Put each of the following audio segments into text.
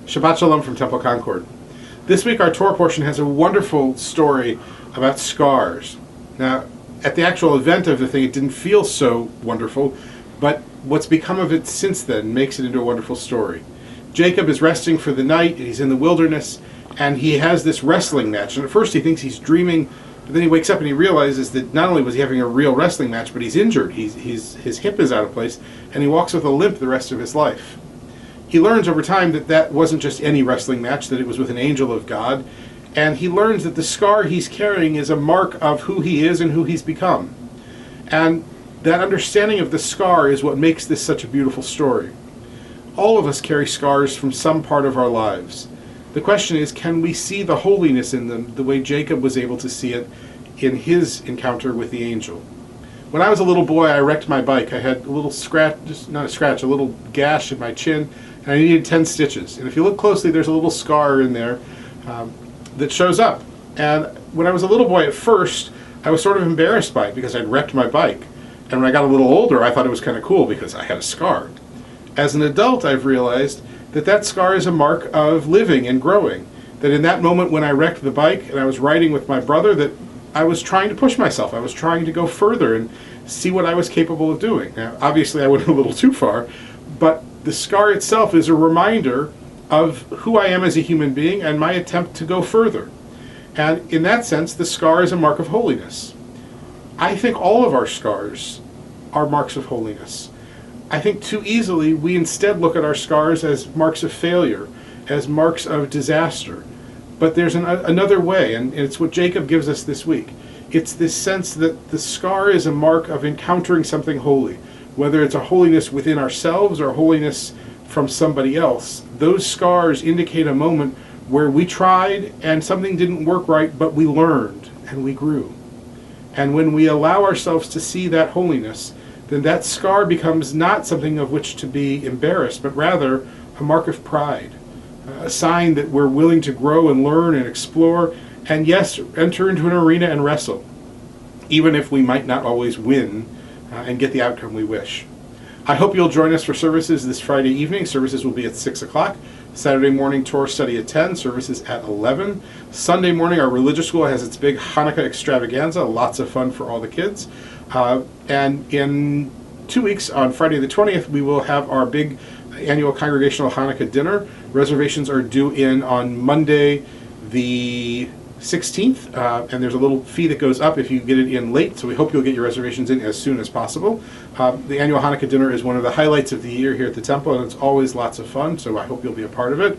Shabbat Shalom from Temple Concord. This week our Torah portion has a wonderful story about scars. Now, at the actual event of the thing, it didn't feel so wonderful, but what's become of it since then makes it into a wonderful story. Jacob is resting for the night, he's in the wilderness, and he has this wrestling match. And at first he thinks he's dreaming, but then he wakes up and he realizes that not only was he having a real wrestling match, but he's injured. His hip is out of place, and he walks with a limp the rest of his life. He learns over time that that wasn't just any wrestling match, that it was with an angel of God, and he learns that the scar he's carrying is a mark of who he is and who he's become. And that understanding of the scar is what makes this such a beautiful story. All of us carry scars from some part of our lives. The question is, can we see the holiness in them the way Jacob was able to see it in his encounter with the angel? When I was a little boy, I wrecked my bike. I had a little scratch, not a scratch, a little gash in my chin, and I needed 10 stitches. And if you look closely, there's a little scar in there that shows up. And when I was a little boy at first, I was sort of embarrassed by it because I'd wrecked my bike. And when I got a little older, I thought it was kind of cool because I had a scar. As an adult, I've realized that that scar is a mark of living and growing. That in that moment when I wrecked the bike and I was riding with my brother, that I was trying to push myself. I was trying to go further and see what I was capable of doing. Now, obviously I went a little too far, but the scar itself is a reminder of who I am as a human being and my attempt to go further. And in that sense, the scar is a mark of holiness. I think all of our scars are marks of holiness. I think too easily we instead look at our scars as marks of failure, as marks of disaster. But there's another way, and it's what Jacob gives us this week. It's this sense that the scar is a mark of encountering something holy. Whether it's a holiness within ourselves or holiness from somebody else, those scars indicate a moment where we tried and something didn't work right, but we learned and we grew. And when we allow ourselves to see that holiness, then that scar becomes not something of which to be embarrassed, but rather a mark of pride, a sign that we're willing to grow and learn and explore, and yes, enter into an arena and wrestle, even if we might not always win and get the outcome we wish. I hope you'll join us for services this Friday evening. Services will be at 6 o'clock. Saturday morning, Torah study at 10, services at 11. Sunday morning, our religious school has its big Hanukkah extravaganza, lots of fun for all the kids. And in 2 weeks, on Friday the 20th, we will have our big annual congregational Hanukkah dinner. Reservations are due in on Monday the 16th, and there's a little fee that goes up if you get it in late, so we hope you'll get your reservations in as soon as possible. The annual Hanukkah dinner is one of the highlights of the year here at the temple, and it's always lots of fun, so I hope you'll be a part of it.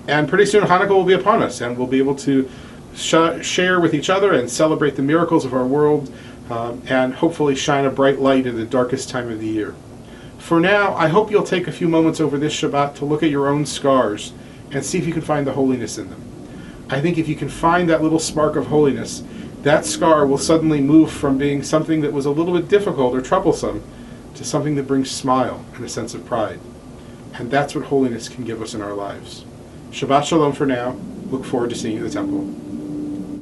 And pretty soon Hanukkah will be upon us, and we'll be able to share with each other and celebrate the miracles of our world, and hopefully shine a bright light in the darkest time of the year. For now, I hope you'll take a few moments over this Shabbat to look at your own scars and see if you can find the holiness in them. I think if you can find that little spark of holiness, that scar will suddenly move from being something that was a little bit difficult or troublesome to something that brings smile and a sense of pride. And that's what holiness can give us in our lives. Shabbat Shalom for now. Look forward to seeing you at the temple.